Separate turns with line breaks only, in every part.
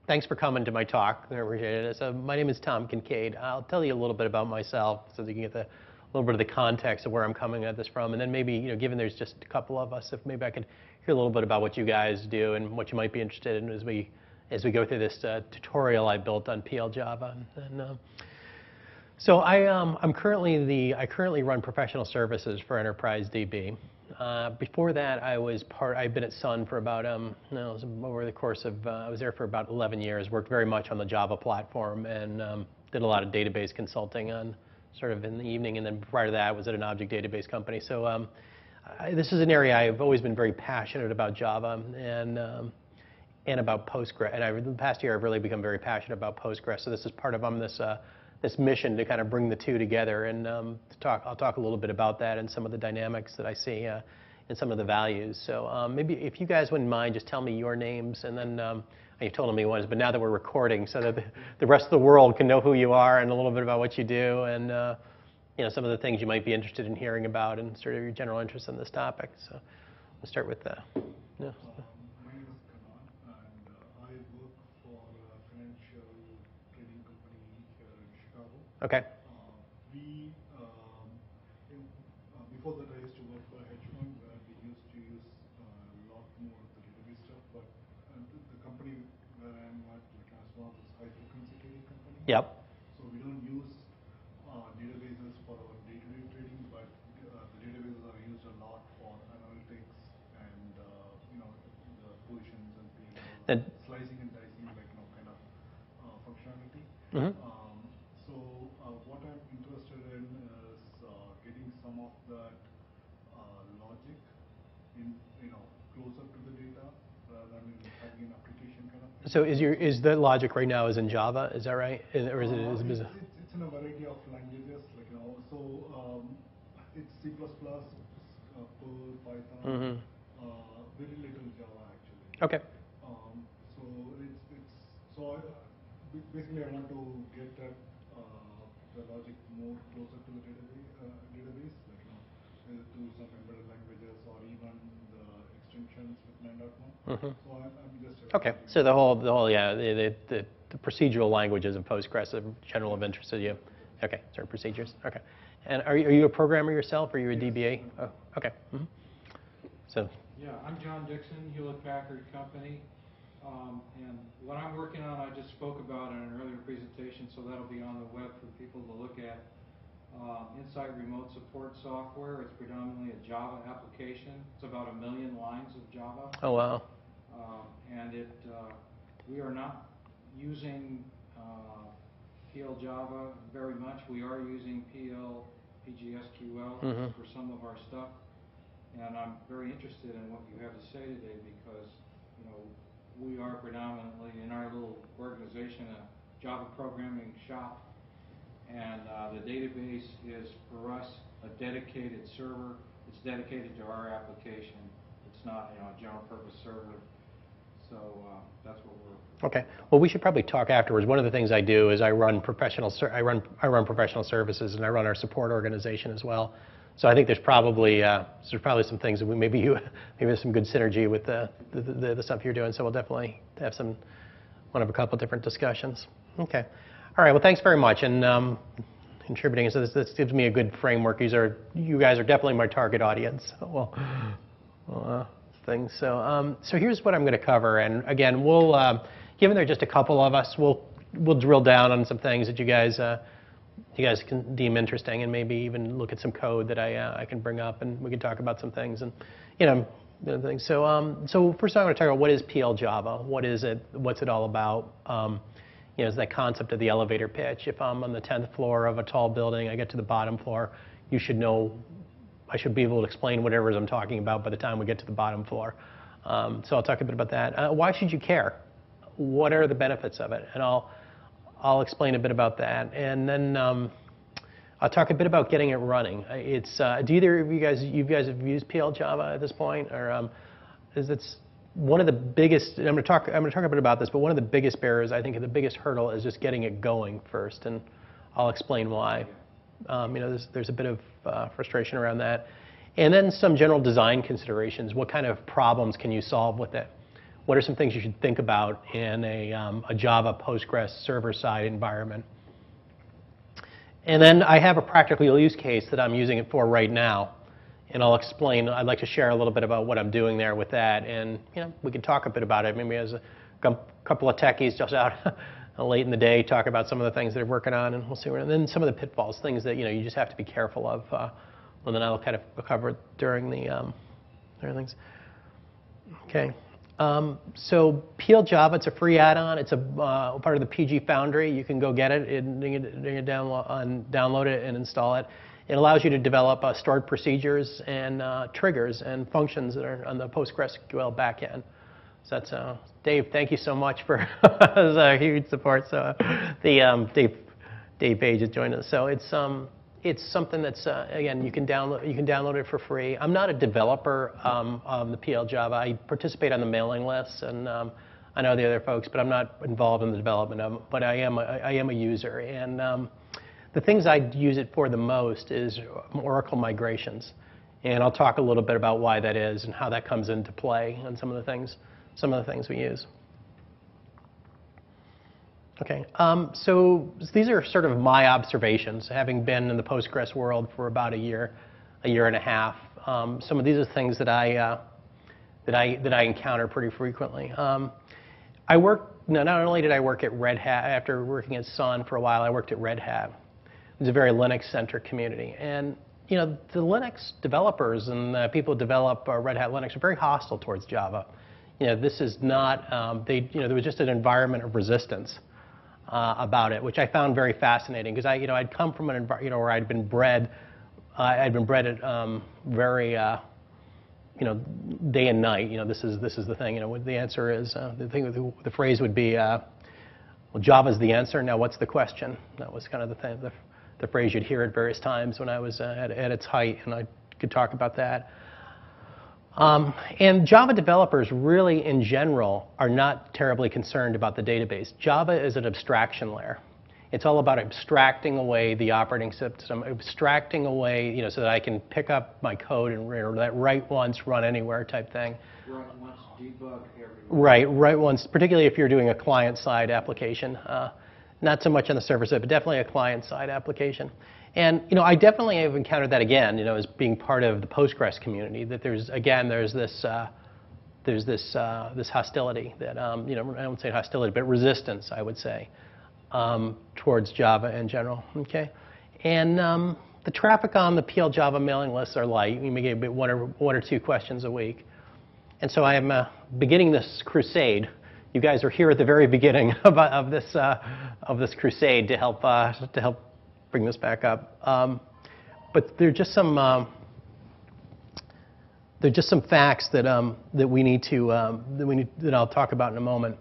Thanks for coming to my talk. I appreciate it. So my name is Tom Kincaid. I'll tell you a little bit about myself so that you can get a little bit of the context of where I'm coming at this from. And then maybe, given there's just a couple of us, if maybe I could hear a little bit about what you guys do and what you might be interested in as we go through this tutorial I built on PL Java. So I currently run professional services for Enterprise DB. Before that, I've been at Sun for about, over the course of, I was there for about 11 years, worked very much on the Java platform and did a lot of database consulting on sort of in the evening. And then prior to that, I was at an object database company. So this is an area I've always been very passionate about Java and about Postgres. And in the past year, I've really become very passionate about Postgres. So this is part of this mission to kind of bring the two together, and I'll talk a little bit about that and some of the dynamics that I see and some of the values. So maybe if you guys wouldn't mind, just tell me your names, and then you've told me once, but now that we're recording, so that the rest of the world can know who you are and a little bit about what you do, and some of the things you might be interested in hearing about and sort of your general interest in this topic. So we'll start with
My name is Kanan, and I work for a financial trading company here in Chicago.
Okay.
Before that, I used to work for a hedge fund where we used to use a lot more of the database stuff. But the company where I'm at, as one of those high-frequency trading companies.
Yep.
So we don't use databases for our day-to-day trading, but the databases are used a lot for analytics and the positions and slicing and dicing, kind of functionality.
Mm-hmm.
So what I'm interested in is getting some of that logic in closer to the data rather than having an application kind of thing.
So is the logic right now is in Java? Is that right? Or is it?
It's in a variety of languages, so it's C++, Perl, Python,
Mm-hmm.
Very little Java actually.
Okay.
Basically I want to get that the logic more closer to the database, either through some embedded languages or even the extensions with 9.1.
Mm-hmm.
So I'm just
Okay. So the procedural languages of Postgres are general of interest to you. Okay. Certain procedures. Okay. And are you a programmer yourself? Or are you a DBA? Oh, okay. Mm-hmm. So.
Yeah, I'm John Dixon, Hewlett Packard Company. And what I'm working on, I just spoke about in an earlier presentation, so that'll be on the web for people to look at. Insight Remote Support Software. It's predominantly a Java application. It's about 1 million lines of Java.
Oh, wow.
And we are not using PL Java very much. We are using PL PostgreSQL
Mm-hmm.
for some of our stuff. And I'm very interested in what you have to say today because, we are predominantly in our little organization a Java programming shop. And the database is, for us, a dedicated server. It's dedicated to our application. It's not, a general purpose server. So that's what we're.
Okay. Well, we should probably talk afterwards. One of the things I do is I run professional services, and I run our support organization as well. So I think there's probably some things that maybe there's some good synergy with the stuff you're doing. So we'll definitely have a couple different discussions. Okay. All right. Well, thanks very much and contributing. So this gives me a good framework. You guys are definitely my target audience. Things. So here's what I'm going to cover. And again, we'll given there are just a couple of us, we'll drill down on some things that you guys can deem interesting, and maybe even look at some code that I can bring up, and we can talk about some things and things. So first I'm going to talk about what is PL Java. What is it? What's it all about? Is that concept of the elevator pitch. If I'm on the 10th floor of a tall building, I get to the bottom floor, you should know. I should be able to explain whatever it is I'm talking about by the time we get to the bottom floor. So I'll talk a bit about that. Why should you care? What are the benefits of it? And I'll explain a bit about that. And then I'll talk a bit about getting it running. Do either of you guys have used PL Java at this point, or it's one of the biggest? I'm going to talk a bit about this, but one of the biggest barriers, I think, the biggest hurdle is just getting it going first, and I'll explain why. There's a bit of frustration around that. And then some general design considerations. What kind of problems can you solve with it? what are some things you should think about in a Java Postgres server-side environment. And then I have a practical use case that I'm using it for right now. And I'll explain, I'd like to share a little bit about what I'm doing there with that. And we can talk a bit about it. Maybe as a couple of techies just out late in the day, talk about some of the things they're working on, and we'll see. And then some of the pitfalls, things that you just have to be careful of. And then I'll kind of cover it during the things. Okay. So PL Java, it's a free add-on. It's a part of the PG Foundry. You can go get it and download it and install it. It allows you to develop stored procedures and triggers and functions that are on the PostgreSQL backend. So that's Dave. Thank you so much for huge support. So Dave Page has joined us. So it's something that's again you can download it for free. I'm not a developer of the PL Java. I participate on the mailing lists, and I know the other folks, but I'm not involved in the development of them. But I am a user, and the things I use it for the most is Oracle migrations, and I'll talk a little bit about why that is and how that comes into play on some of the things we use. Okay, so these are sort of my observations, having been in the Postgres world for about a year and a half. Some of these are things that I encounter pretty frequently. Not only did I work at Red Hat after working at Sun for a while, I worked at Red Hat. It's a very Linux-centric community, and the Linux developers and the people who develop Red Hat Linux are very hostile towards Java. This is not there was just an environment of resistance about it, which I found very fascinating, because I'd come from an environment where I'd been bred at very day and night. This is the thing. What the answer is. The phrase would be, well, Java's the answer. Now what's the question? That was kind of the phrase you'd hear at various times when I was at its height, and I could talk about that. And Java developers really, in general, are not terribly concerned about the database. Java is an abstraction layer. It's all about abstracting away the operating system, abstracting away, so that I can pick up my code and write once, run anywhere type thing.
Write once, debug everywhere.
Right, write once, particularly if you're doing a client-side application. Not so much on the server side, but definitely a client-side application. And I definitely have encountered that again, as being part of the Postgres community. That there's this hostility that I won't say hostility, but resistance, I would say, towards Java in general. Okay, and the traffic on the PL Java mailing lists are light. We may get one or two questions a week, and so I am beginning this crusade. You guys are here at the very beginning of this crusade to help bring this back up. But there are just some facts that I'll talk about in a moment.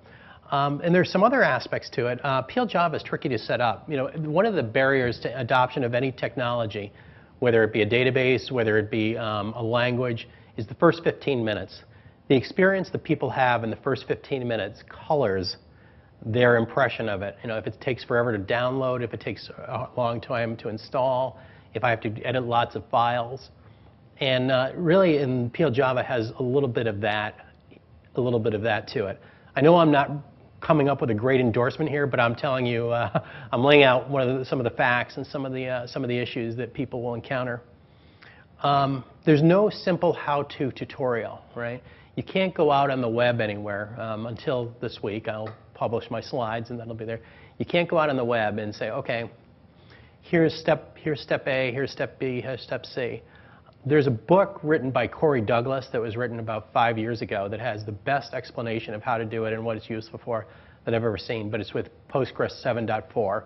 And there's some other aspects to it. PL Java is tricky to set up. One of the barriers to adoption of any technology, whether it be a database, whether it be a language, is the first 15 minutes. The experience that people have in the first 15 minutes colors their impression of it. If it takes forever to download, if it takes a long time to install, if I have to edit lots of files. And really, in PL Java has a little bit of that to it. I know I'm not coming up with a great endorsement here, but I'm telling you, I'm laying out some of the facts and some of the issues that people will encounter. There's no simple how-to tutorial, right? You can't go out on the web anywhere until this week. I'll publish my slides, and that'll be there. You can't go out on the web and say, okay, here's step A, here's step B, here's step C. There's a book written by Corey Douglas that was written about 5 years ago that has the best explanation of how to do it and what it's useful for that I've ever seen, but it's with Postgres 7.4.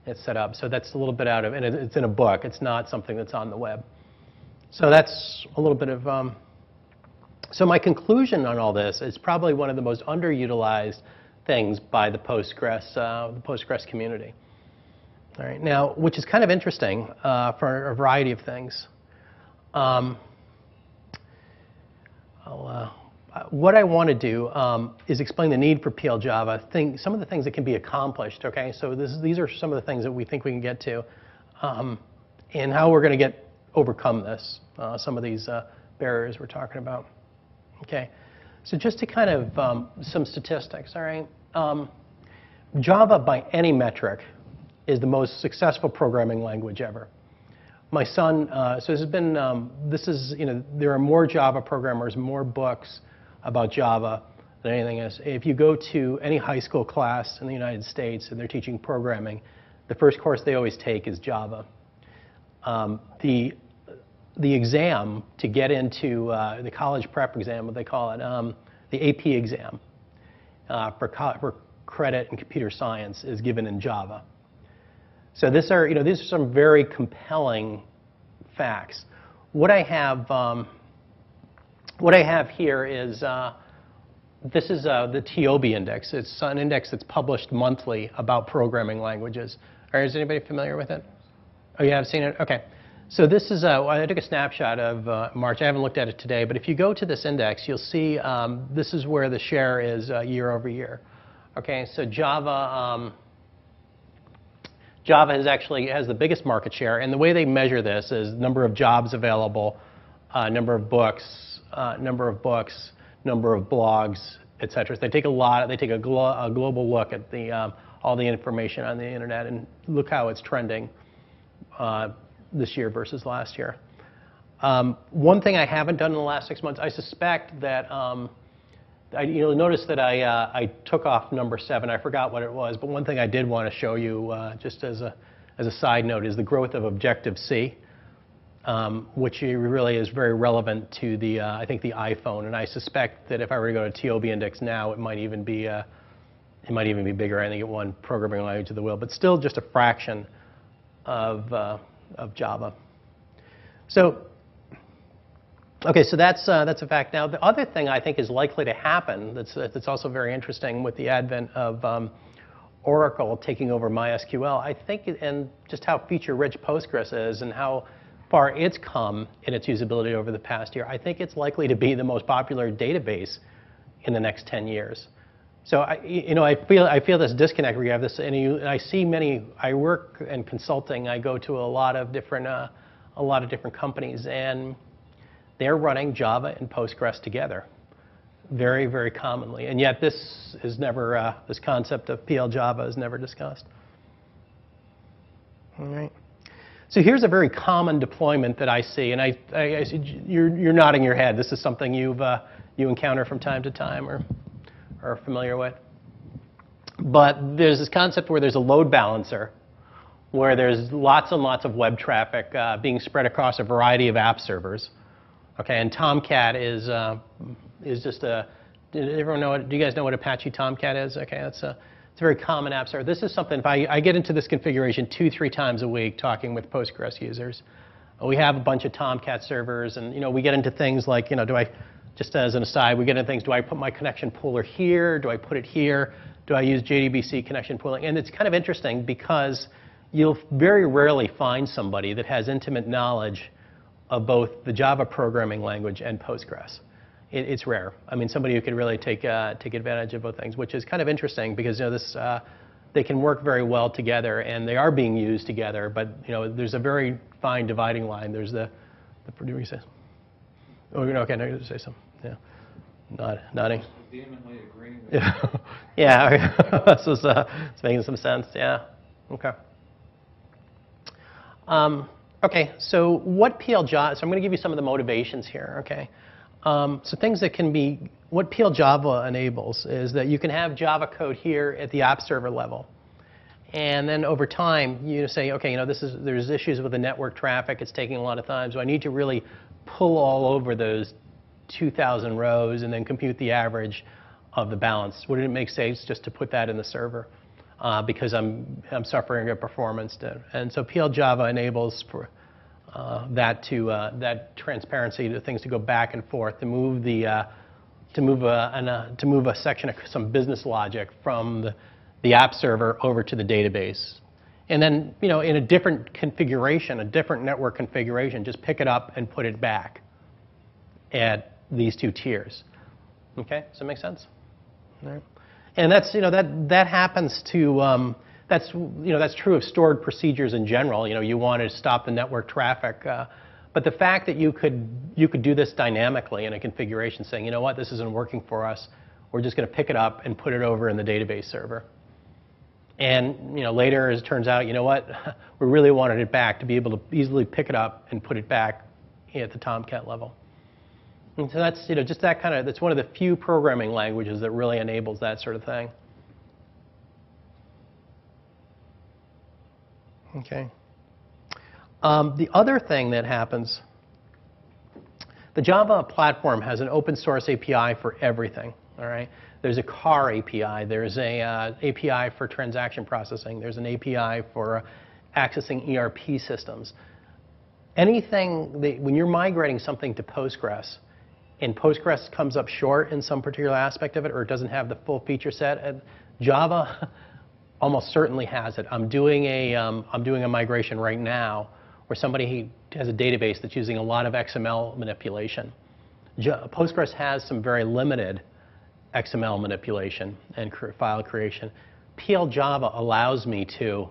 It's set up, so that's a little bit out of, and it's in a book. It's not something that's on the web. So that's a little bit of, so my conclusion on all this is probably one of the most underutilized things by the Postgres community. All right, now, which is kind of interesting for a variety of things. What I want to do is explain the need for PL Java, some of the things that can be accomplished. Okay, so these are some of the things that we think we can get to, and how we're going to overcome this, some of these barriers we're talking about. Okay, So just to kind of some statistics, all right? Java, by any metric, is the most successful programming language ever. My son, so this has been, there are more Java programmers, more books about Java than anything else. If you go to any high school class in the United States and they're teaching programming, the first course they always take is Java. The exam to get into the college prep exam, what they call it, the AP exam for credit in computer science is given in Java. So these are some very compelling facts. What I have here is this is the TOB index. It's an index that's published monthly about programming languages. Is anybody familiar with it? Oh, you have seen it? Okay. So this is I took a snapshot of March. I haven't looked at it today, but if you go to this index, you'll see this is where the share is year over year. Okay, so Java has the biggest market share, and the way they measure this is number of jobs available, number of books, number of blogs, etc. So they take a global look at all the information on the internet and look how it's trending this year versus last year. One thing I haven't done in the last 6 months, I suspect that you'll notice that I took off number 7. I forgot what it was, but one thing I did want to show you, just as a side note, is the growth of Objective-C, which really is very relevant to I think the iPhone. And I suspect that if I were to go to TOB index now, it might even be bigger. I think it won programming language of the wheel, but still just a fraction of Java. So. Okay, so that's a fact. Now, the other thing I think is likely to happen that's also very interesting with the advent of Oracle taking over MySQL, I think, and just how feature-rich Postgres is and how far it's come in its usability over the past year, I think it's likely to be the most popular database in the next 10 years. So I feel this disconnect where you have this, and I see many. I work in consulting. I go to a lot of different companies, and they're running Java and Postgres together, very, very commonly, and yet this concept of PL Java is never discussed. All right. So here's a very common deployment that I see, and I see you're nodding your head. This is something you encounter from time to time or are familiar with. But there's this concept where there's a load balancer, where there's lots and lots of web traffic being spread across a variety of app servers. Okay, and Tomcat is just a. Did everyone know? Do you guys know what Apache Tomcat is? Okay, it's a very common app server. This is something. If I get into this configuration 2-3 times a week, talking with Postgres users, we have a bunch of Tomcat servers, and we get into things like do I, just as an aside, we get into things. Do I put my connection pooler here? Do I put it here? Do I use JDBC connection pooling? And it's kind of interesting because you'll very rarely find somebody that has intimate knowledge of both the Java programming language and Postgres. It's rare. I mean, somebody who can really take advantage of both things, which is kind of interesting because they can work very well together, and they are being used together. But there's a very fine dividing line. There's the what do we say? Oh, okay, no, you say something. Yeah, nodding.
Vehemently agreeing.
Yeah, so it's making some sense. Yeah. Okay. Okay, so what PL Java, so I'm going to give you some of the motivations here, okay? So things that can be, what PL Java enables is that you can have Java code here at the app server level. And then over time, you say, okay, there's issues with the network traffic, it's taking a lot of time, so I need to really pull all over those 2,000 rows and then compute the average of the balance. Wouldn't it make sense just to put that in the server? Because I'm suffering a performance dip. And so PL Java enables for that transparency to things to go back and forth to move a section of some business logic from the app server over to the database. And then in a different configuration, a different network configuration, just pick it up and put it back at these two tiers. Okay, does that make sense? All right. And that's that happens to that's true of stored procedures in general. You want to stop the network traffic, But the fact that you could do this dynamically in a configuration, saying, you know what, this isn't working for us, we're just going to pick it up and put it over in the database server. And later, as it turns out, you know what, we really wanted it back to be able to easily pick it up and put it back at the Tomcat level. And so that's just that kind of, that's one of the few programming languages that really enables that sort of thing. Okay. The other thing that happens, the Java platform has an open source API for everything. All right. There's a car API. There's a API for transaction processing. There's an API for accessing ERP systems. Anything that, when you're migrating something to Postgres, and Postgres comes up short in some particular aspect of it, or it doesn't have the full feature set, Java almost certainly has it. I'm doing a migration right now where somebody has a database that's using a lot of XML manipulation. Postgres has some very limited XML manipulation and file creation. PL Java allows me to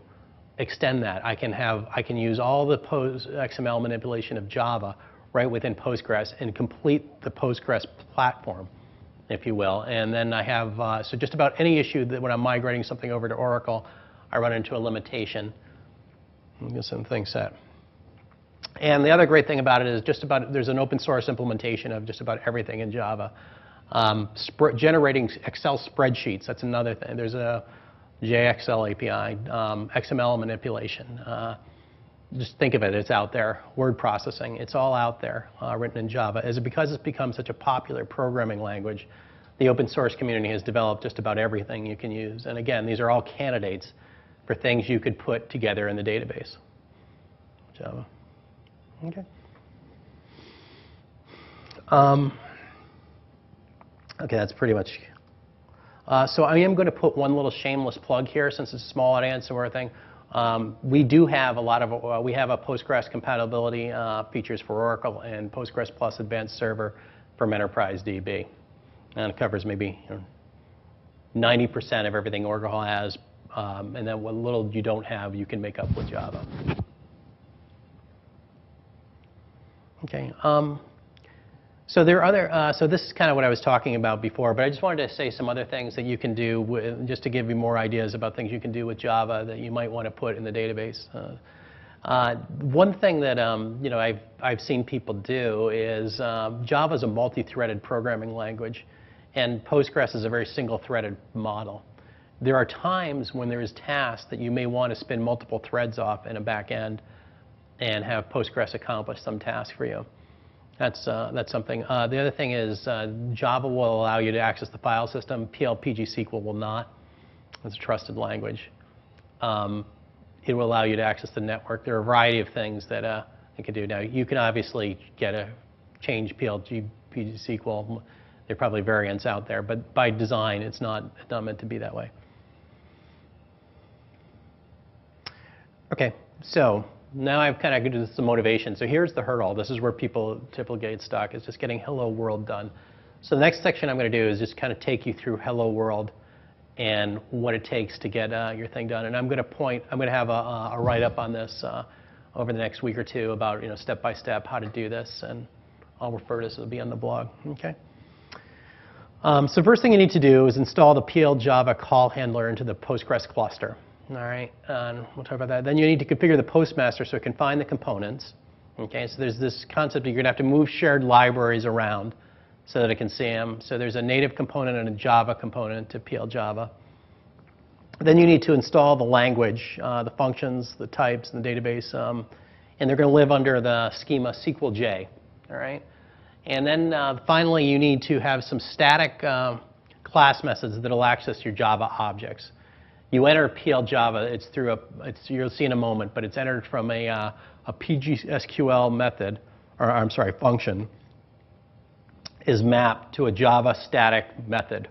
extend that. I can use all the XML manipulation of Java right within Postgres and complete the Postgres platform, if you will. And then I have, so just about any issue that when I'm migrating something over to Oracle, I run into a limitation and get some things set. And the other great thing about it is there's an open source implementation of just about everything in Java. Generating Excel spreadsheets, that's another thing. There's a JXL API, XML manipulation. Just think of it, it's out there. Word processing, it's all out there, written in Java. Because it's become such a popular programming language, the open source community has developed just about everything you can use. And again, these are all candidates for things you could put together in the database. Java. Okay. Okay, that's pretty much. So I am going to put one little shameless plug here, since it's a small audience and everything. We do have a lot of, we have a Postgres compatibility features for Oracle and Postgres Plus Advanced Server from Enterprise DB. And it covers maybe 90% of everything Oracle has, and then what little you don't have, you can make up with Java. Okay. So there are other. So this is kind of what I was talking about before, but I just wanted to say some other things that you can do, just to give you more ideas about things you can do with Java that you might want to put in the database. One thing that I've seen people do is Java is a multi-threaded programming language, and Postgres is a very single-threaded model. There are times when there is tasks that you may want to spin multiple threads off in a back end and have Postgres accomplish some task for you. That's something. The other thing is Java will allow you to access the file system. PGSQL will not. It's a trusted language. It will allow you to access the network. There are a variety of things that it can do. Now, you can obviously change PGSQL. There are probably variants out there, but by design, it's not meant to be that way. Okay, so now I've kind of given some motivation. So here's the hurdle. This is where people typically get stuck, is just getting Hello World done. So the next section I'm going to do is just kind of take you through Hello World and what it takes to get your thing done. And I'm going to have a write-up on this over the next week or two about step by step how to do this, and I'll refer to this. It'll be on the blog. Okay. So first thing you need to do is install the PL Java call handler into the Postgres cluster. All right, and we'll talk about that. Then you need to configure the postmaster so it can find the components. Okay, so there's this concept that you're going to have to move shared libraries around so that it can see them. So there's a native component and a Java component to PL Java. Then you need to install the language, the functions, the types, and the database, and they're going to live under the schema SQLJ. All right, and then finally you need to have some static class methods that will access your Java objects. You enter PL Java, it's through you'll see in a moment, but it's entered from a PGSQL method, or I'm sorry, function, is mapped to a Java static method.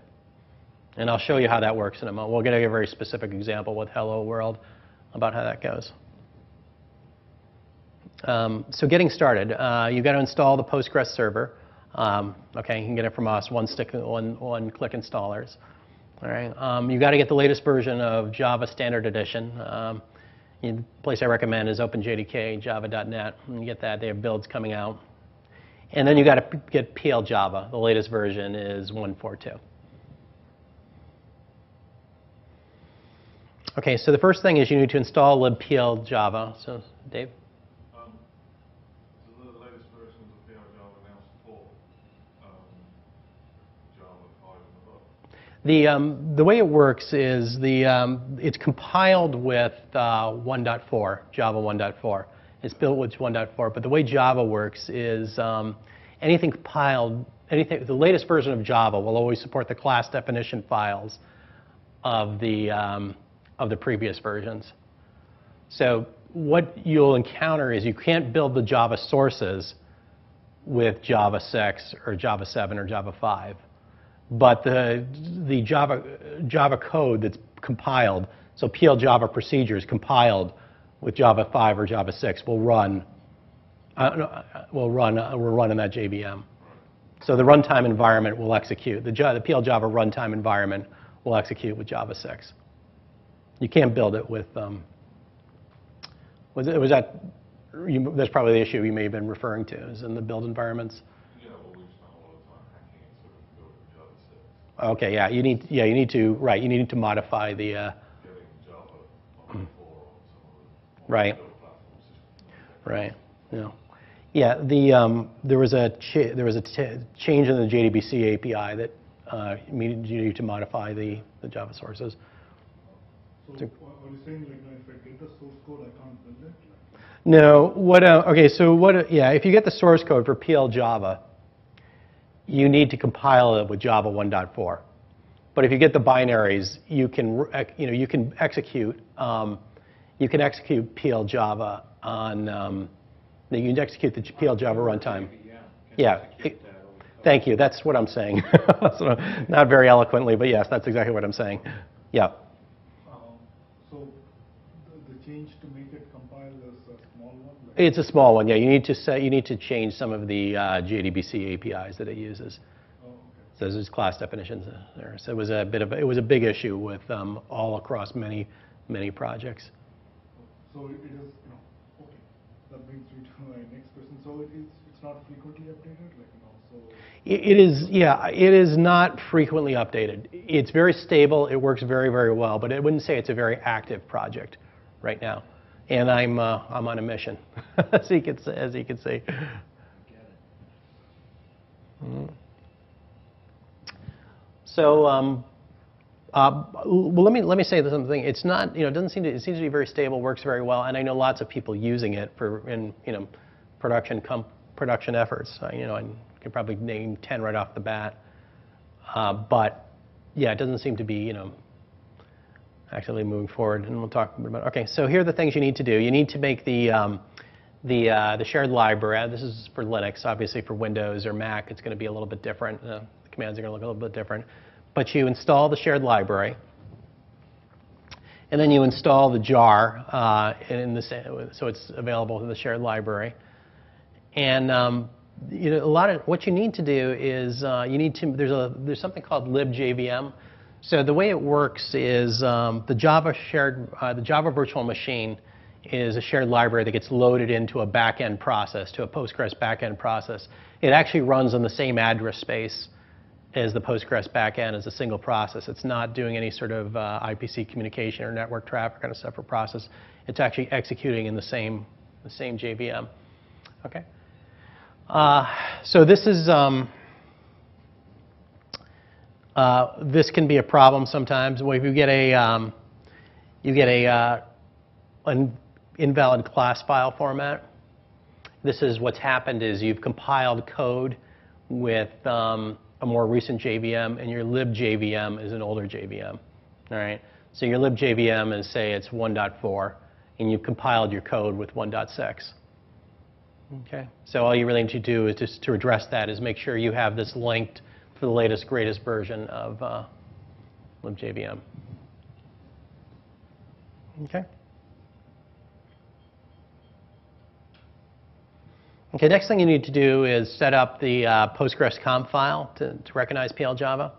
And I'll show you how that works in a moment. We'll get a very specific example with Hello World about how that goes. So getting started, you've got to install the Postgres server. Okay, you can get it from us, one-click installers. All right, you've got to get the latest version of Java Standard Edition. The place I recommend is OpenJDK, java.net. And you get that. They have builds coming out. And then you got to get PL Java. The latest version is 1.4.2. OK, so the first thing is you need to install libpl Java. So, Dave?
So the latest versions of PL Java now support Java 5 and above?
The way it works is it's compiled with 1.4, Java 1.4. It's built with 1.4, but the way Java works is anything compiled, the latest version of Java will always support the class definition files of the previous versions. So what you'll encounter is you can't build the Java sources with Java 6 or Java 7 or Java 5. But the Java code that's compiled, so PL Java procedures compiled with Java 5 or Java 6 will run in that JVM. So the runtime environment will execute. The PL Java runtime environment will execute with Java 6. You can't build it with. That's probably the issue you may have been referring to, is in the build environments.
Yeah, well, we've spent a lot of time hacking it sort of building Java 6.
Okay, yeah, you need to modify the.
Getting Java 1.4 on some of the
Right.
platform systems.
Right. Yeah. There was a change in the JDBC API that means you need to modify the Java sources.
So are you saying, like, if I get the source code, I can't build it?
No. Okay. So if you get the source code for PL Java, you need to compile it with Java 1.4. But if you get the binaries, you can execute PL Java on. You can execute the PL Java runtime. Yeah. Thank you. That's what I'm saying. So, not very eloquently, but yes, that's exactly what I'm saying. Yeah.
So the change to make it compile is a small one?
It's a small one. Yeah. You need to change some of the JDBC APIs that it uses.
Oh, okay.
So there's class definitions there. So it was a big issue with all across many projects.
So it is, okay. That brings me to my next question. So it's not frequently updated, so.
It is not frequently updated. It's very stable. It works very, very well, but I wouldn't say it's a very active project right now. And I'm on a mission, as you could say.
I get it.
So, well, let me say something. It's not, it doesn't seem to. It seems to be very stable. Works very well, and I know lots of people using it in production efforts. I could probably name 10 right off the bat. But yeah, it doesn't seem to be actively moving forward. And we'll talk a bit about. Okay, so here are the things you need to do. You need to make the shared library. This is for Linux. Obviously, for Windows or Mac, it's going to be a little bit different. The commands are going to look a little bit different. But you install the shared library, and then you install the jar so it's available in the shared library. And what you need to do is there's something called libjvm. So the way it works is the Java virtual machine is a shared library that gets loaded into a back-end process, to a Postgres back-end process. It actually runs on the same address space as the Postgres backend as a single process. It's not doing any sort of IPC communication or network traffic on a separate process. It's actually executing in the same JVM. Okay. So this is this can be a problem sometimes. If you get an invalid class file format, this is what's happened is you've compiled code with a more recent JVM, and your libjvm is an older JVM. All right. So your libjvm is, say, it's 1.4, and you've compiled your code with 1.6. Okay. So all you really need to do is just to address that is make sure you have this linked for the latest, greatest version of libjvm. Okay. Okay, next thing you need to do is set up the Postgres conf file to recognize PL Java.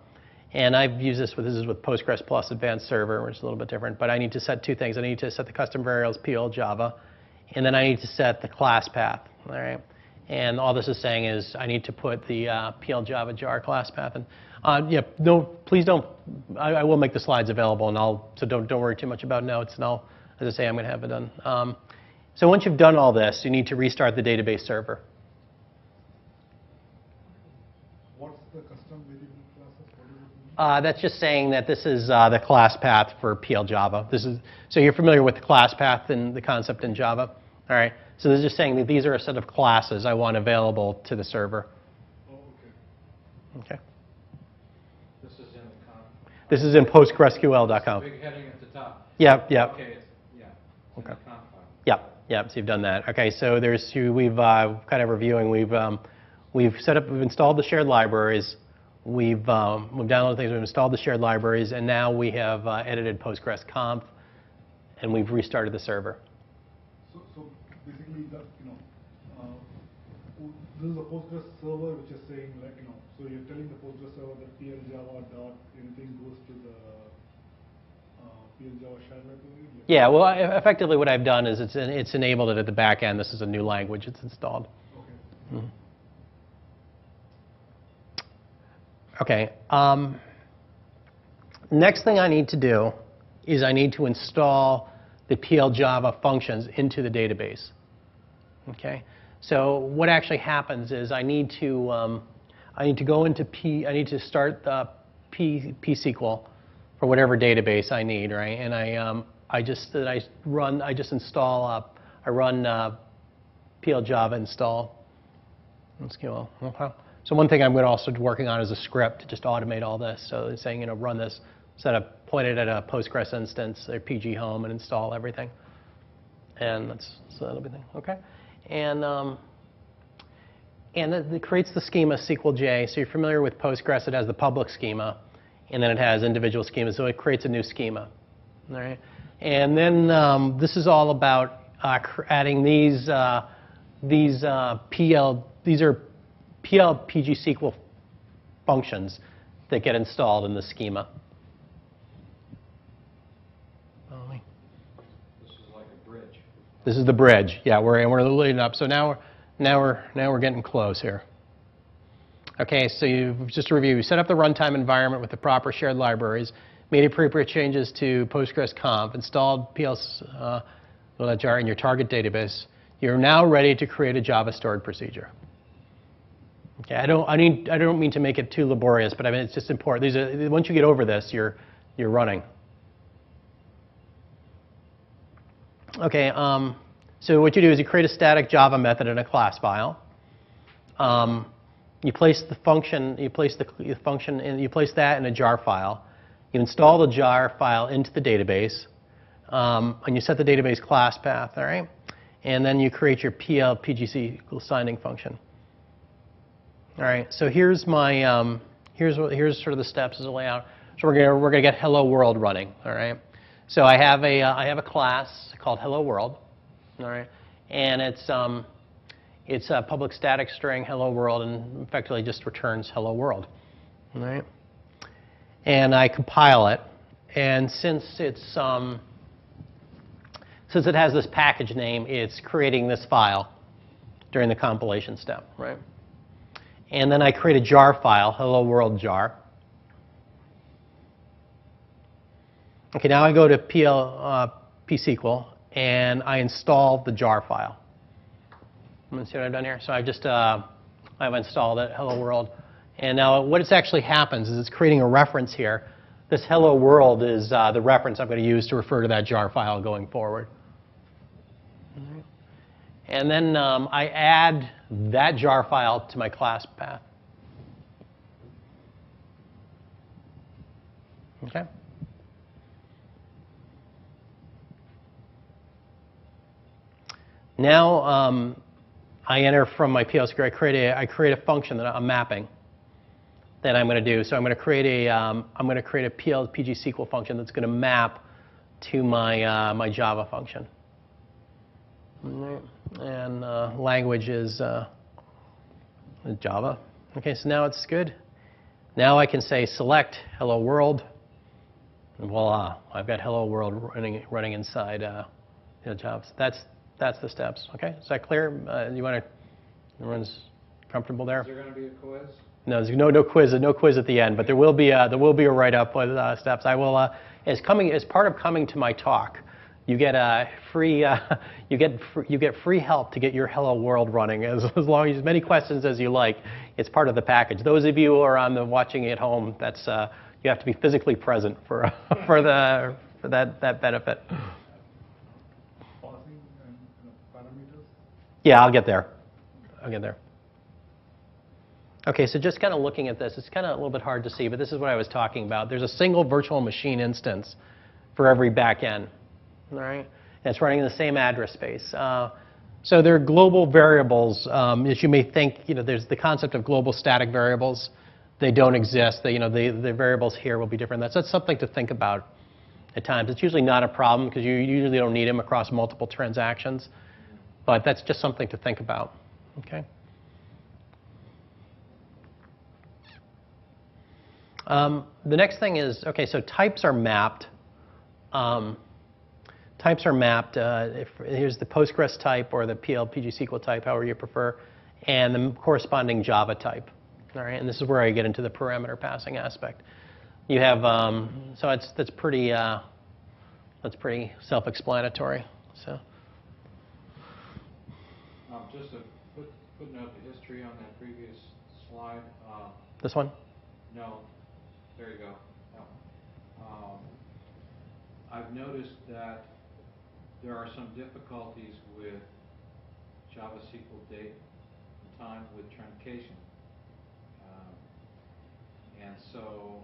And I've used this is with Postgres plus Advanced Server, which is a little bit different. But I need to set two things. I need to set the custom variables PL Java, and then I need to set the class path. All right. And all this is saying is I need to put the PL Java jar class path in. Yeah, no, please don't. I will make the slides available, and so don't worry too much about notes. And as I say, I'm going to have it done. So once you've done all this, you need to restart the database server.
What's the custom variable classes? What does it mean?
That's just saying that this is the class path for PL Java. So you're familiar with the class path and the concept in Java, all right? So this is just saying that these are a set of classes I want available to the server.
Oh, okay.
Okay.
This is in the conf.
This is in PostgreSQL.com.
Big heading at the top.
Yep, yep.
Okay, yeah. It's in
Okay.
the conf file.
Yep, yep. So you've done that. Okay. So we've kind of reviewing. We've installed the shared libraries. We've downloaded things. We've installed the shared libraries, and now we have edited PostgreSconf, and we've restarted the server.
So basically, this is a Postgres server which is saying, like, so you're telling the Postgres server that PL Java dot anything goes to the PL Java shared library?
Yeah. Well, effectively, what I've done is it's enabled it at the back end. This is a new language it's installed.
Okay.
Mm-hmm. Okay. Next thing I need to do is I need to install the PL Java functions into the database. Okay. So what actually happens is I need to go into I need to start the PSQL for whatever database I need, right? And I run PL Java install SQL. Okay. So one thing I'm also working on is a script to just automate all this. So it's saying, run this, point it at a Postgres instance, or PG home, and install everything. And so that'll be the thing. Okay. And it creates the schema SQLJ. So you're familiar with Postgres. It has the public schema, and then it has individual schemas. So it creates a new schema. All right. And then this is all about adding these are PL PGSQL functions that get installed in the schema.
This is like a bridge.
This is the bridge. Yeah, we're leading up. So now we're getting close here. Okay, so just to review, you set up the runtime environment with the proper shared libraries, made appropriate changes to PostgreSconf, installed PL jar in your target database. You're now ready to create a Java stored procedure. Okay, I don't mean to make it too laborious, but I mean it's just important. Once you get over this, you're running. Okay, so what you do is you create a static Java method in a class file. You place the function. You place that in a jar file. You install the jar file into the database, and you set the database class path. All right, and then you create your PL PGSQL signing function. All right, so here's my here's sort of the steps as a layout. So we're gonna get Hello World running. All right, so I have a class called Hello World. All right, and it's a public static string Hello World, and effectively just returns Hello World. All right, and I compile it, and since it has this package name, it's creating this file during the compilation step. Right. And then I create a jar file, Hello World jar. Okay, now I go to PSQL and I install the jar file. Let me see what I've done here. So I've installed it, Hello World. And now what actually happens is it's creating a reference here. This Hello World is the reference I'm going to use to refer to that jar file going forward. And then I add that jar file to my class path. Okay. Now I enter from my PLSQL. I create a function that I'm mapping that I'm going to do. So I'm going to create a PL PGSQL function that's going to map to my Java function. And language is Java. Okay, so now it's good. Now I can say select hello world, and voila, I've got hello world running inside Java. That's the steps. Okay, is that clear? You want to? Everyone's comfortable there?
Is there going to be a quiz?
No, there's no quiz at the end, but there will be a write-up with steps. I will as part of coming to my talk, you get free help to get your hello world running as many questions as you like. It's part of the package. Those of you who are watching at home, that's you have to be physically present for that benefit.
Parsing and parameters?
Yeah, I'll get there. Okay, so just kind of looking at this, it's kind of a little bit hard to see, but this is what I was talking about. There's a single virtual machine instance for every backend, all right? And it's running in the same address space. So there are global variables. As you may think, there's the concept of global static variables. They don't exist. The variables here will be different. That's something to think about at times. It's usually not a problem because you usually don't need them across multiple transactions. But that's just something to think about, okay? The next thing is, okay, so types are mapped. Types are mapped. Here's the Postgres type or the PGSQL type, however you prefer, and the corresponding Java type. All right, and this is where I get into the parameter passing aspect. You have, so that's pretty self-explanatory. So.
Just a footnote to history on that previous slide.
This one?
No. There you go. No. I've noticed that there are some difficulties with Java SQL date and time with truncation. And so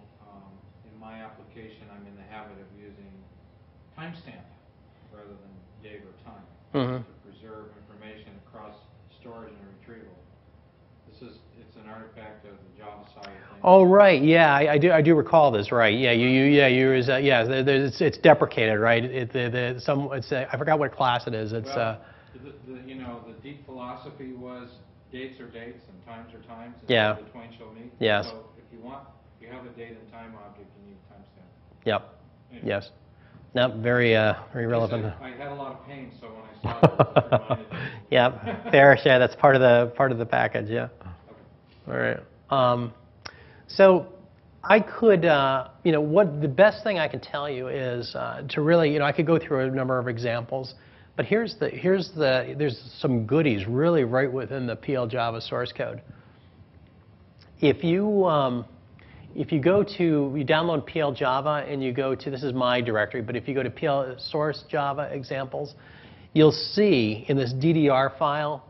in my application, I'm in the habit of using timestamp rather than date or time to preserve information across storage and retrieval. It's an artifact of the Java side of things.
Oh right, yeah, I do recall this. Right, yeah, it's deprecated, right? I forgot what class it is. It's
well, the deep philosophy was dates are dates and times are times. And
yeah.
The twain shall meet.
Yes.
So if you have a date and time object, you need a timestamp.
Yep.
Anyway.
Yes. No, very relevant.
I had a lot of pain, so when I saw it, it reminded me.
Yeah, fair share. That's part of the package. Yeah.
Okay.
All right. So I could, what the best thing I can tell you is to really, I could go through a number of examples, but there's some goodies really right within the PL Java source code. If you download PL Java and you go to, this is my directory, but if you go to PL source Java examples, you'll see in this DDR file,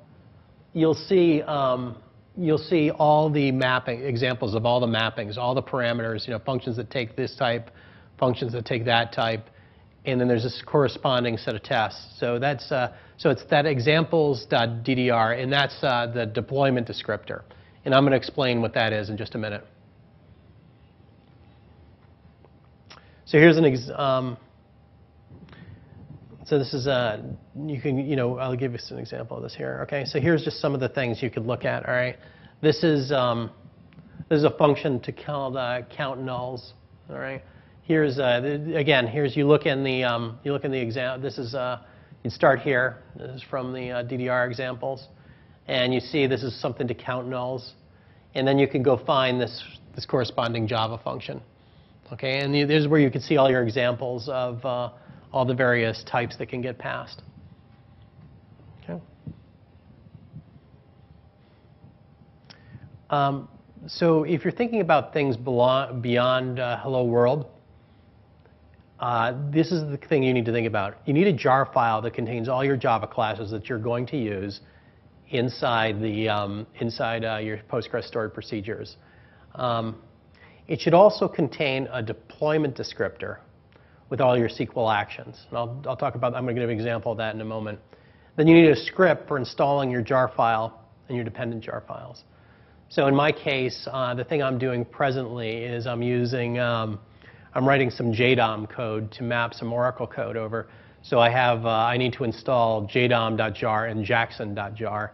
you'll see all the mapping examples of all the mappings, all the parameters, functions that take this type, functions that take that type, and then there's this corresponding set of tests. So that's it's that examples.ddr, and that's the deployment descriptor. And I'm going to explain what that is in just a minute. So here's so this is you can I'll give you an example of this here. Okay, so here's just some of the things you could look at. All right, this is a function to count nulls. All right, here's again you look in the exam. This is you start here. This is from the DDR examples, and you see this is something to count nulls, and then you can go find this corresponding Java function. Okay, and this is where you can see all your examples of all the various types that can get passed. Okay. So if you're thinking about things beyond Hello World, this is the thing you need to think about. You need a jar file that contains all your Java classes that you're going to use inside your Postgres stored procedures. It should also contain a deployment descriptor with all your SQL actions. And I'll talk about, I'm going to give an example of that in a moment. Then you need a script for installing your jar file and your dependent jar files. So in my case, the thing I'm doing presently is I'm writing some JDOM code to map some Oracle code over. So I need to install jdom.jar and jackson.jar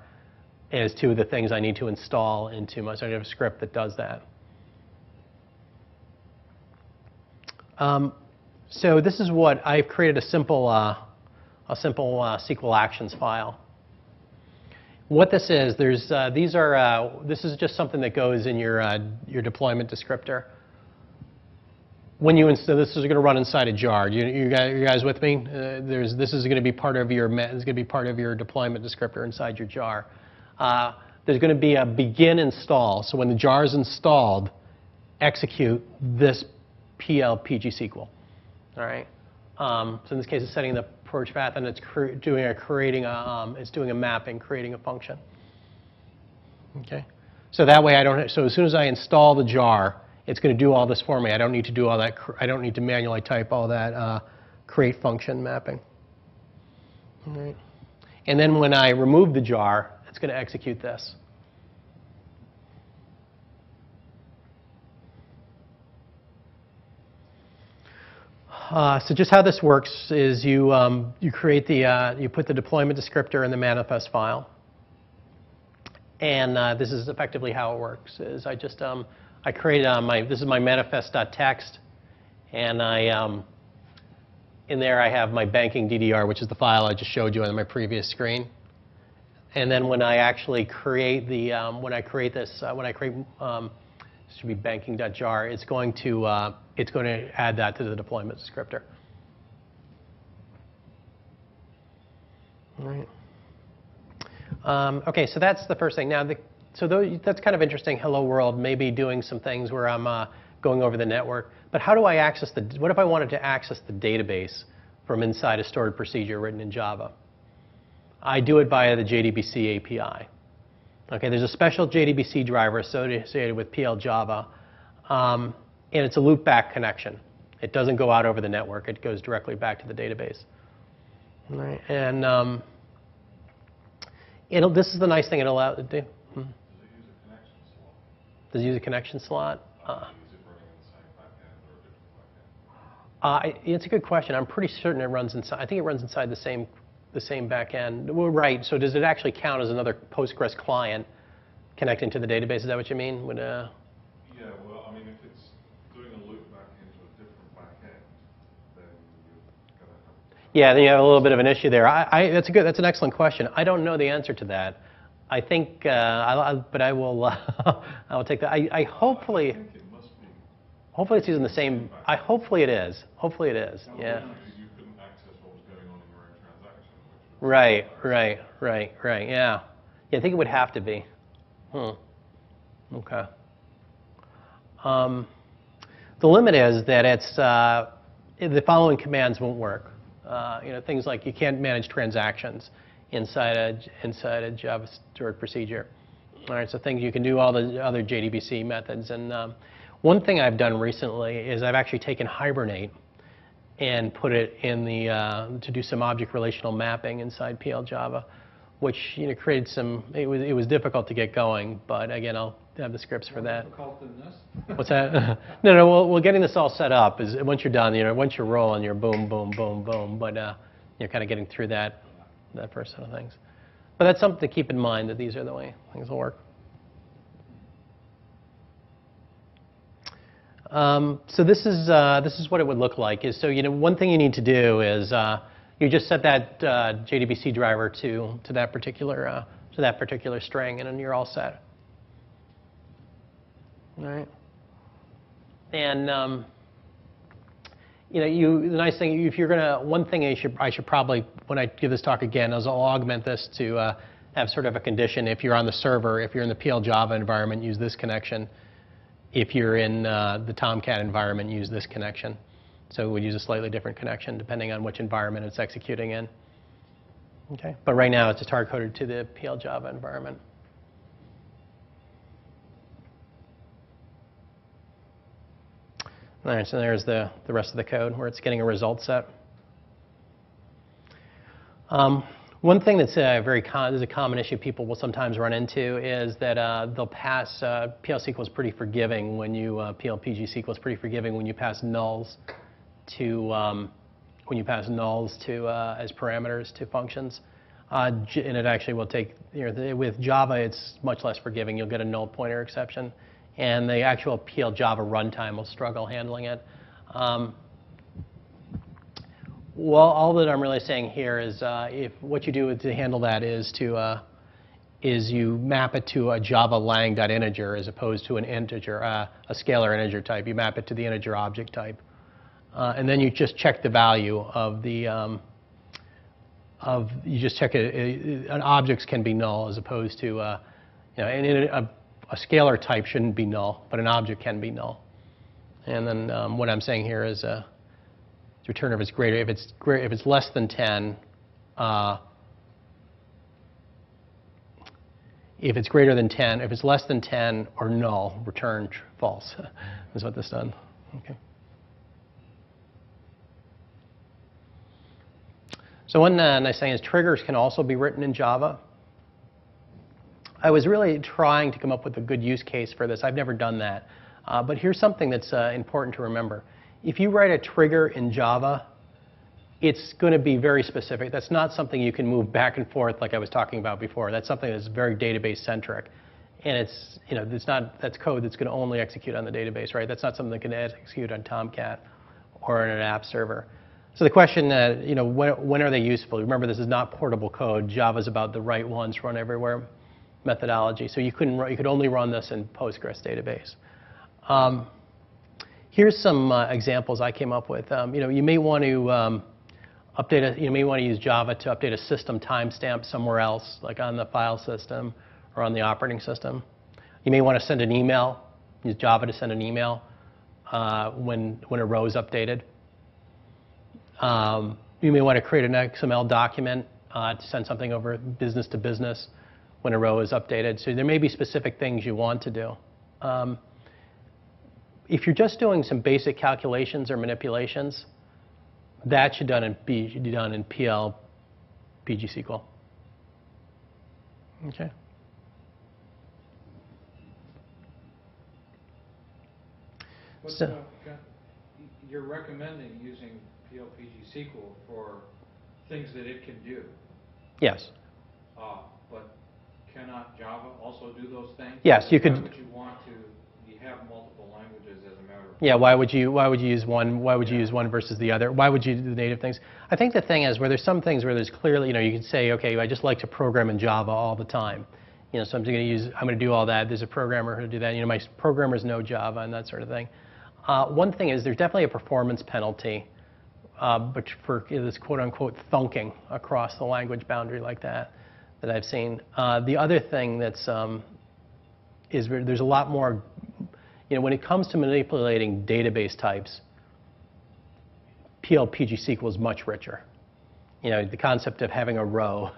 as two of the things I need to install into my, so I have a script that does that. So this is what I've created a simple SQL actions file. What this is, this is just something that goes in your deployment descriptor. When you install, this is going to run inside a jar. You guys with me? This is going to be part of your deployment descriptor inside your jar. There's going to be a begin install. So when the jar is installed, execute this PL PGSQL. All right. So in this case, it's setting the purge path, and it's doing a mapping, creating a function. Okay. So that way, so as soon as I install the jar, it's going to do all this for me. I don't need to do all that. I don't need to manually type all that create function mapping. All right. And then when I remove the jar, it's going to execute this. So just how this works is you put the deployment descriptor in the manifest file, and this is effectively how it works. Is I created this is my manifest.txt, and in there I have my banking DDR, which is the file I just showed you on my previous screen. And then when I actually create should be banking.jar, it's going to add that to the deployment descriptor. All right. Okay, so that's the first thing. Now, that's kind of interesting. Hello world, maybe doing some things where I'm going over the network. But how do I access what if I wanted to access the database from inside a stored procedure written in Java? I do it via the JDBC API. Okay, there's a special JDBC driver associated with PL Java, and it's a loopback connection. It doesn't go out over the network. It goes directly back to the database. All right, and this is the nice thing it allows to do. Does it use a connection slot? It's a good question. I'm pretty certain it runs inside. I think it runs inside the same back end. Well, right. So does it actually count as another Postgres client connecting to the database? Is that what you mean?
Yeah. Well, I mean, if it's doing a loop back into a different back end, then you're going to have.
Yeah, then you have a little bit of an issue there. That's an excellent question. I don't know the answer to that. I think, but I will. I will take that. I hopefully.
I think it must be.
Hopefully it's using the same. Hopefully it is. Hopefully it is. Yeah.
You couldn't access what was going on in your own transaction.
Right. Yeah. I think it would have to be. Okay. The limit is that it's the following commands won't work. Things like you can't manage transactions inside a Java stored procedure. All right, so things you can do all the other JDBC methods. And one thing I've done recently is I've actually taken Hibernate and put it in to do some object relational mapping inside PL Java, which created some. It was difficult to get going, but again, I'll have the scripts for that.
Difficult than this?
What's that? No. Well, getting this all set up is once you're done. Once you're rolling, you're boom, boom, boom, boom. But you're kind of getting through that first set of things. But that's something to keep in mind, that these are the way things will work. So this is what it would look like. One thing you need to do is you just set that JDBC driver to that particular string, and then you're all set. All right. And the nice thing, if you're one thing I should probably, when I give this talk again, is I'll augment this to have sort of a condition. If you're on the server, if you're in the PL Java environment, use this connection. If you're in the Tomcat environment, use this connection. So we'd use a slightly different connection depending on which environment it's executing in. Okay. But right now, it's just hard-coded to the PL Java environment. All right, so there's the rest of the code where it's getting a result set. One thing that's is a common issue people will sometimes run into is that they'll pass PL SQL is pretty forgiving when you PL PGSQL is pretty forgiving when you pass nulls to as parameters to functions, and it actually will take with Java it's much less forgiving. You'll get a null pointer exception. And the actual PL Java runtime will struggle handling it. Well, all that I'm really saying here is if what you do to handle that is you map it to a Java lang.integer as opposed to an integer, a scalar integer type. You map it to the integer object type, and then you just check the value of the you just check an objects can be null as opposed to a scalar type shouldn't be null, but an object can be null. And then what I'm saying here is to return if it's greater, if it's less than 10. If it's greater than 10, if it's less than 10 or null, return false. Is what this done. Okay. So one nice thing is triggers can also be written in Java. I was really trying to come up with a good use case for this. I've never done that. But here's something that's important to remember. If you write a trigger in Java, it's going to be very specific. That's not something you can move back and forth like I was talking about before. That's something that's very database-centric. And that's code that's going to only execute on the database, right? That's not something that can execute on Tomcat or in an app server. So the question, when are they useful? Remember, this is not portable code. Java's about the write once, run everywhere methodology. So you could only run this in Postgres database. Here's some examples I came up with. You may want to you may want to use Java to update a system timestamp somewhere else, like on the file system or on the operating system. You may want to send an email. Use Java to send an email when a row is updated. You may want to create an XML document to send something over business to business when a row is updated. So there may be specific things you want to do. If you're just doing some basic calculations or manipulations, that should be done in PL PGSQL. Okay.
You're recommending using PL/PG SQL for things that it can do.
Yes.
But cannot Java also do those things?
Yes, you could.
Why would you want to? You have multiple languages as a matter of.
Yeah. Why would you use one? Why would you use one versus the other? Why would you do the native things? I think the thing is where there's some things where there's clearly, you can say, okay, I just like to program in Java all the time. So I'm going to do all that. There's a programmer who do that. My programmers know Java and that sort of thing. One thing is there's definitely a performance penalty, but for this quote-unquote thunking across the language boundary like that I've seen. The other thing that's is there's a lot more. When it comes to manipulating database types, PL/PG SQL is much richer. The concept of having a row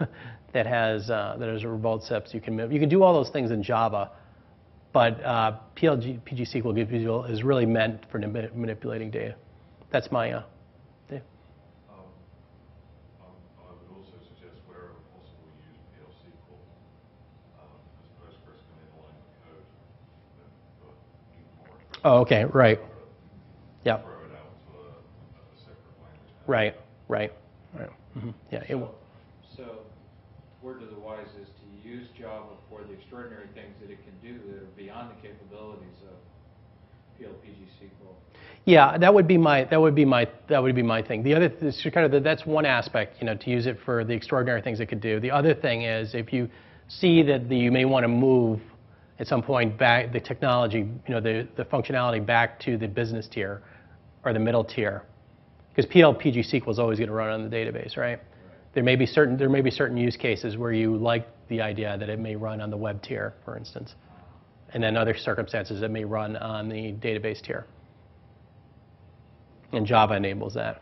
that has a remote steps you can do all those things in Java. But PL/PG SQL is really meant for manipulating data. That's my data.
I would also suggest wherever possible use PL SQL as Postgres can inline the code. But even more
Oh, okay, right. Yeah.
throw it out to a separate language.
Right. Mm-hmm. Yeah.
So, word to the wise is to use Java for the extraordinary things that it can do that are beyond the capabilities of PL/PG SQL.
Yeah, that would be my thing. The other that's one aspect, to use it for the extraordinary things it could do. The other thing is if you see that you may want to move at some point back the technology, the functionality back to the business tier or the middle tier, because PL/PG SQL is always going to run on the database, right? There may be certain use cases where you like the idea that it may run on the web tier, for instance, and then other circumstances it may run on the database tier. And Java enables that.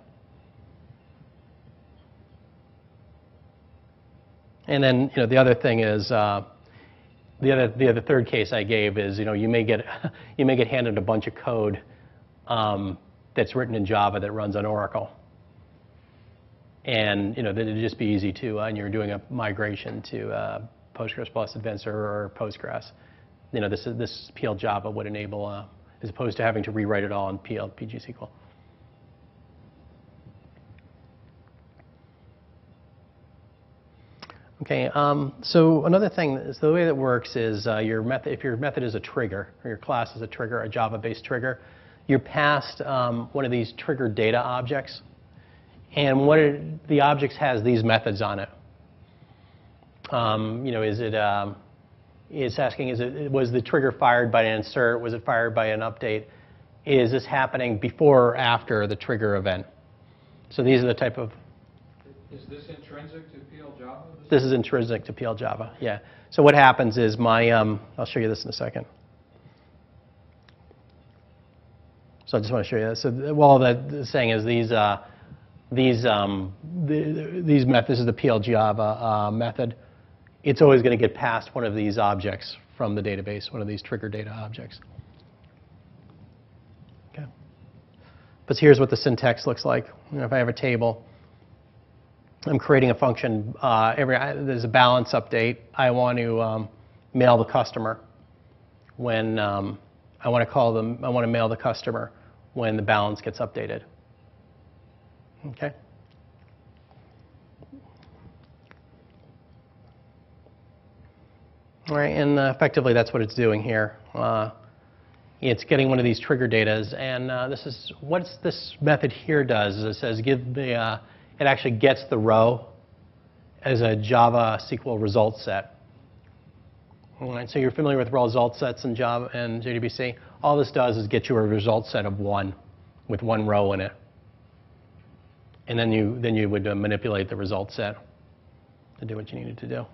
And then the other thing is the other third case I gave is you may get handed a bunch of code that's written in Java that runs on Oracle. And that it'd just be easy to, and you're doing a migration to Postgres plus Advanced Server or Postgres. This PL Java would enable, as opposed to having to rewrite it all in PL/PG SQL. Okay. So another thing is the way that works is if your method is a trigger or your class is a trigger, a Java-based trigger, you're passed one of these trigger data objects. And the objects has these methods on it. It's asking, was the trigger fired by an insert? Was it fired by an update? Is this happening before or after the trigger event? So these are the type of...
Is this intrinsic to PL Java?
This is intrinsic to PL Java, yeah. So what happens is I'll show you this in a second. So I just want to show you this. So all that's saying is these methods, this is the PL Java method. It's always going to get past one of these objects from the database, one of these trigger data objects. Okay. But here's what the syntax looks like. If I have a table, I'm creating a function. There's a balance update. I want to mail the customer when I want to mail the customer when the balance gets updated. Okay. All right, and effectively that's what it's doing here. It's getting one of these trigger datas, and what this method here does is it says it actually gets the row as a Java SQL result set. All right, so you're familiar with result sets in Java and JDBC. All this does is get you a result set of 1 with 1 row in it, and then you would manipulate the result set to do what you needed to do.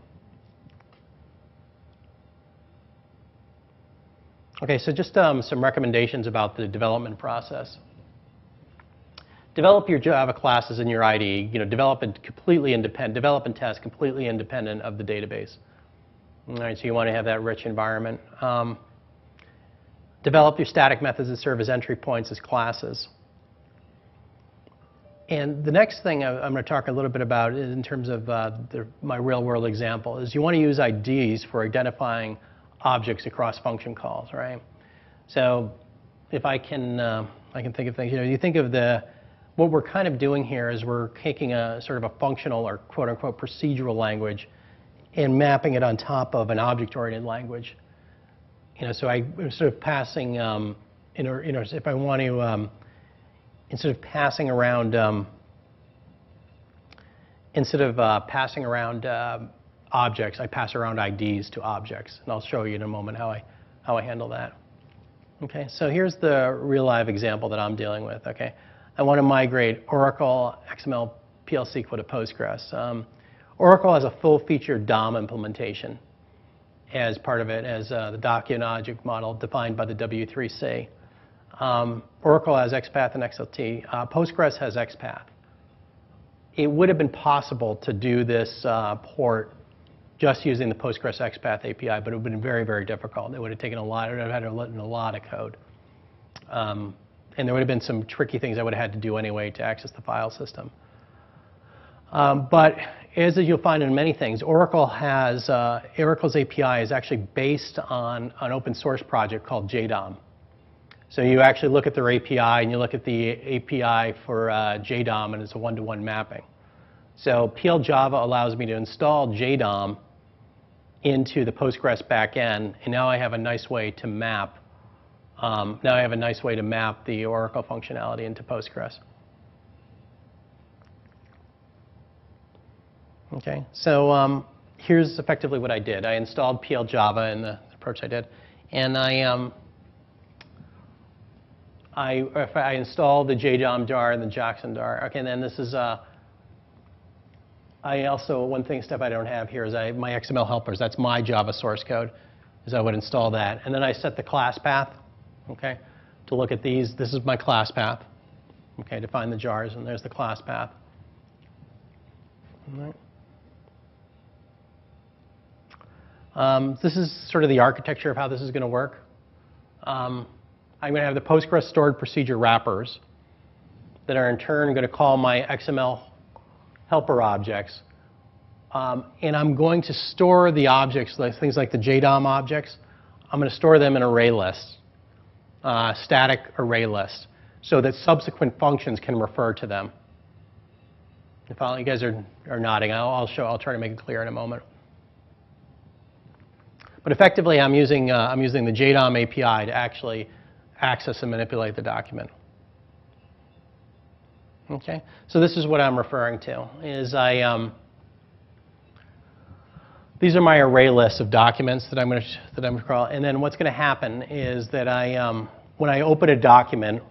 Okay, so just some recommendations about the development process. Develop your Java classes in your IDE. Develop and test completely independent of the database. All right, so you want to have that rich environment. Develop your static methods that serve as entry points as classes. And the next thing I'm going to talk a little bit about in terms of my real-world example is you want to use IDs for identifying objects across function calls, right? So if I can think of things. You think of what we're kind of doing here is we're taking a sort of a functional or quote-unquote procedural language and mapping it on top of an object-oriented language. So I'm sort of passing, if I want to, instead of passing around objects, I pass around IDs to objects, and I'll show you in a moment how I handle that. Okay, so here's the real live example that I'm dealing with. Okay, I want to migrate Oracle XML PL SQL to Postgres. Oracle has a full-featured DOM implementation as part of it, as the document object model defined by the W3C. Oracle has XPath and XLT. Postgres has XPath. It would have been possible to do this port just using the Postgres XPath API, but it would have been very, very difficult. It would have taken it would have had to written a lot of code. And there would have been some tricky things I would have had to do anyway to access the file system. But as you'll find in many things, Oracle's API is actually based on an open source project called JDOM. So you actually look at their API and you look at the API for JDOM, and it's a one-to-one mapping. So PL Java allows me to install JDOM into the Postgres backend, and now I have a nice way to map. The Oracle functionality into Postgres. Okay, so here's effectively what I did. I installed PL Java in the approach I did, and I installed the JDOM jar and the Jackson jar. Okay, and then this is one step I don't have here is my XML helpers. That's my Java source code, is I would install that. And then I set the class path, okay, to look at these. This is my class path, okay, to find the jars, and there's the class path. All right. This is sort of the architecture of how this is going to work. I'm going to have the Postgres stored procedure wrappers that are in turn going to call my XML helper objects. And I'm going to store the objects, things like the JDOM objects, I'm going to store them in array lists, static array lists, so that subsequent functions can refer to them. You guys are nodding. I'll try to make it clear in a moment. But effectively, I'm using the JDOM API to actually access and manipulate the document. Okay, so this is what I'm referring to. Is these are my array lists of documents that I'm going to crawl, and then what's going to happen is that when I open a document,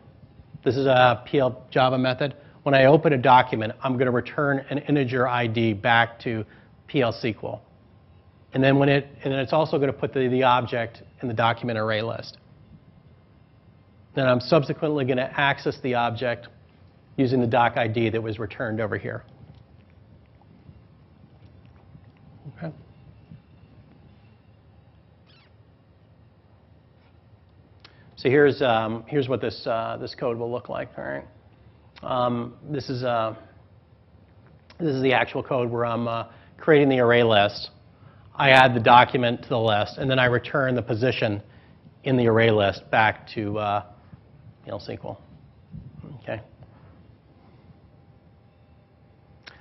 this is a PL Java method. When I open a document, I'm going to return an integer ID back to PL SQL, and then it's also going to put the object in the document array list. Then I'm subsequently going to access the object using the doc ID that was returned over here. Okay. So here's what this code will look like. All right. This is the actual code where I'm creating the array list. I add the document to the list, and then I return the position in the array list back to SQL. Okay.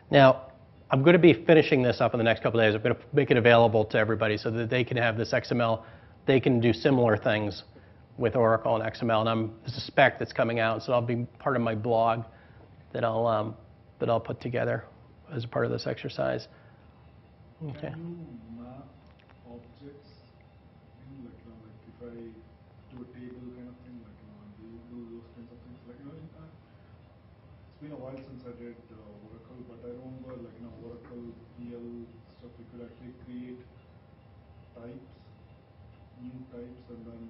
Now, I'm going to be finishing this up in the next couple of days. I'm going to make it available to everybody so that they can have this XML. They can do similar things with Oracle and XML. And there's a spec that's coming out, so it'll be part of my blog that I'll put together as a part of this exercise. Okay.
Can you map objects in, like if I do a table kind of thing, do those kinds of things? It's been a while since I did Oracle, but I remember Oracle PL stuff. We could actually create types, new types, and then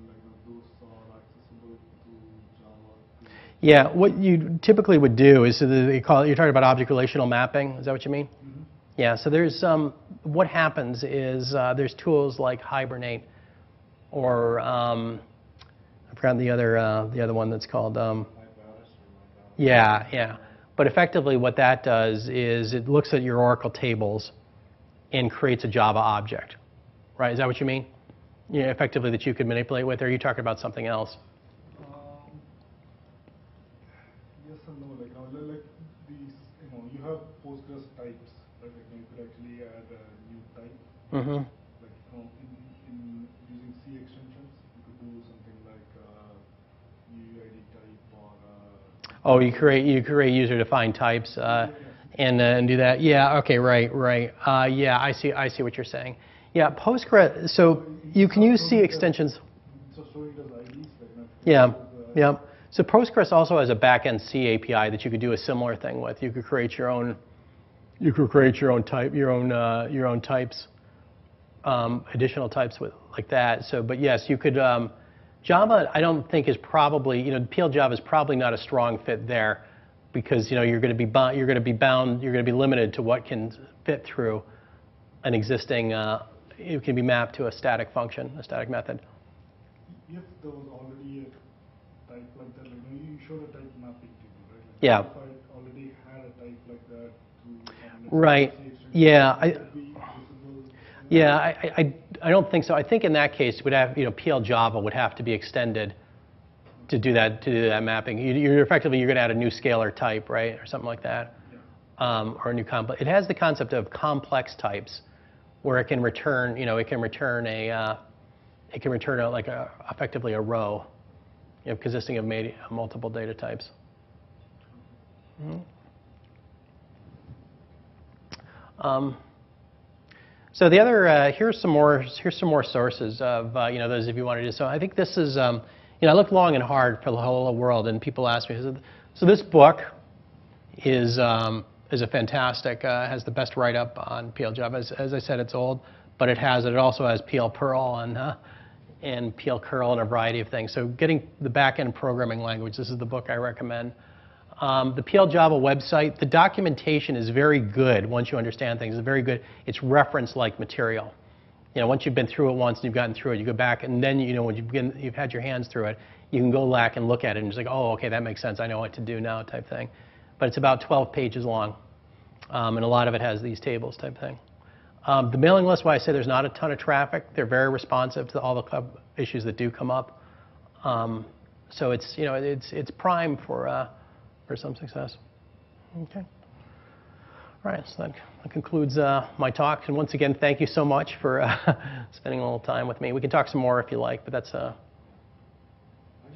those are accessible to Java.
Yeah, what you typically would do is you're talking about object relational mapping. Is that what you mean? Mm-hmm. Yeah. So there's what happens is there's tools like Hibernate, or I've forgotten the other one that's called. Yeah. But effectively, what that does is it looks at your Oracle tables and creates a Java object. Right? Is that what you mean? Yeah, effectively that you could manipulate with, or are you talking about something else?
Yes and no. Like these, you have Postgres types. Right? You could actually add a new type.
Mm-hmm.
In using C extensions, you could do something like UUID type or.
Oh, you create user-defined types and do that. Yeah. Okay. Right. Yeah. I see what you're saying. Yeah, Postgres, so you can use C extensions.
So it does IDs?
Yeah. So Postgres also has a back-end C API that you could do a similar thing with. You could create your own type, your own types, additional types like that. So, but yes, you could. Java, I don't think is probably, PL Java is probably not a strong fit there, because you're going to be limited to what can fit through an existing. It can be mapped to a static function, a static method.
If there was already a type like that, you showed a type mapping table, right?
Yeah.
If I already had a type like that
right. Yeah. I don't think so. I think in that case, would have PL Java would have to be extended to do that mapping. You're going to add a new scalar type, right, or something like that, or a new complex. It has the concept of complex types, where it can return, effectively a row, consisting of multiple data types. Mm-hmm. So the other here's some more sources of those if you wanted to. So I think this is I looked long and hard for the whole world, and people ask me, so this book is a fantastic, has the best write-up on PL Java. As I said, it's old, but it also has PL Perl and PL curl and a variety of things. So getting the back-end programming language, this is the book I recommend. The PL Java website, the documentation is very good once you understand things. It's very good. It's reference-like material. Once you've been through it once and you've gotten through it, you go back, and then when you've had your hands through it, you can go back and look at it and just like, oh, okay, that makes sense. I know what to do now, type thing. But it's about 12 pages long, and a lot of it has these tables type thing. The mailing list, why I say there's not a ton of traffic. They're very responsive to all the issues that do come up. So it's prime for some success. Okay. All right, so that concludes my talk. And once again, thank you so much for spending a little time with me. We can talk some more if you like, but that's.
I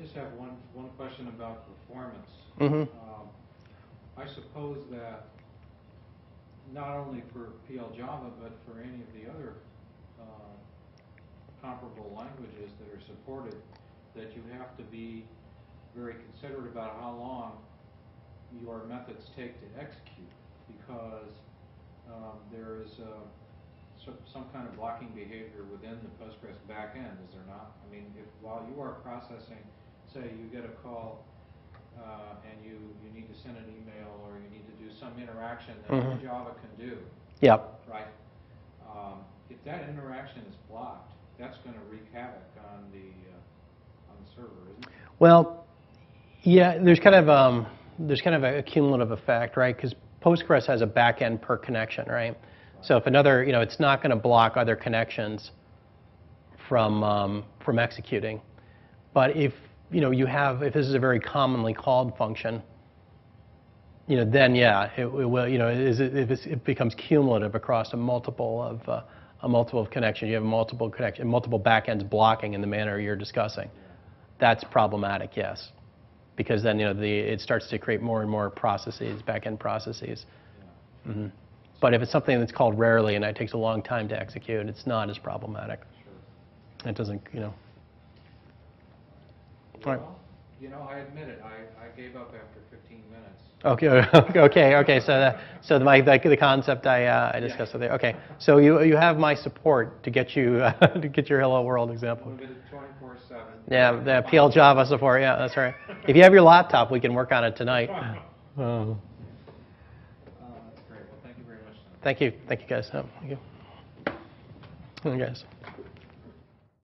just have one question about performance.
Mm-hmm.
I suppose that not only for PL Java, but for any of the other comparable languages that are supported, that you have to be very considerate about how long your methods take to execute, because there is some kind of blocking behavior within the Postgres backend, is there not? I mean, if while you are processing, say you get a call and you need to send an email or you need to do some interaction that only Java can do,
Yep.
right? If that interaction is blocked, that's going to wreak havoc on the server, isn't it?
Well, yeah, there's kind of a cumulative effect, right? Because Postgres has a backend per connection, right? So if another, it's not going to block other connections from executing. But if if this is a very commonly called function, then yeah, it will, it becomes cumulative across a multiple of connections. You have multiple backends blocking in the manner you're discussing. That's problematic, yes, because then it starts to create more and more processes, backend processes. Mm-hmm. But if it's something that's called rarely and it takes a long time to execute, it's not as problematic.
Sure.
It doesn't,
Well,
All right.
I admit it. I gave up after 15 minutes.
Okay. So the concept I discussed with you. Okay. So you have my support to get you to get your Hello World example.
Limited 24/7.
Yeah, the PL Java support. Yeah, that's right. If you have your laptop, we can work on it tonight.
That's great. Well, thank you very much, Tom.
Thank you, guys. Thank you, guys.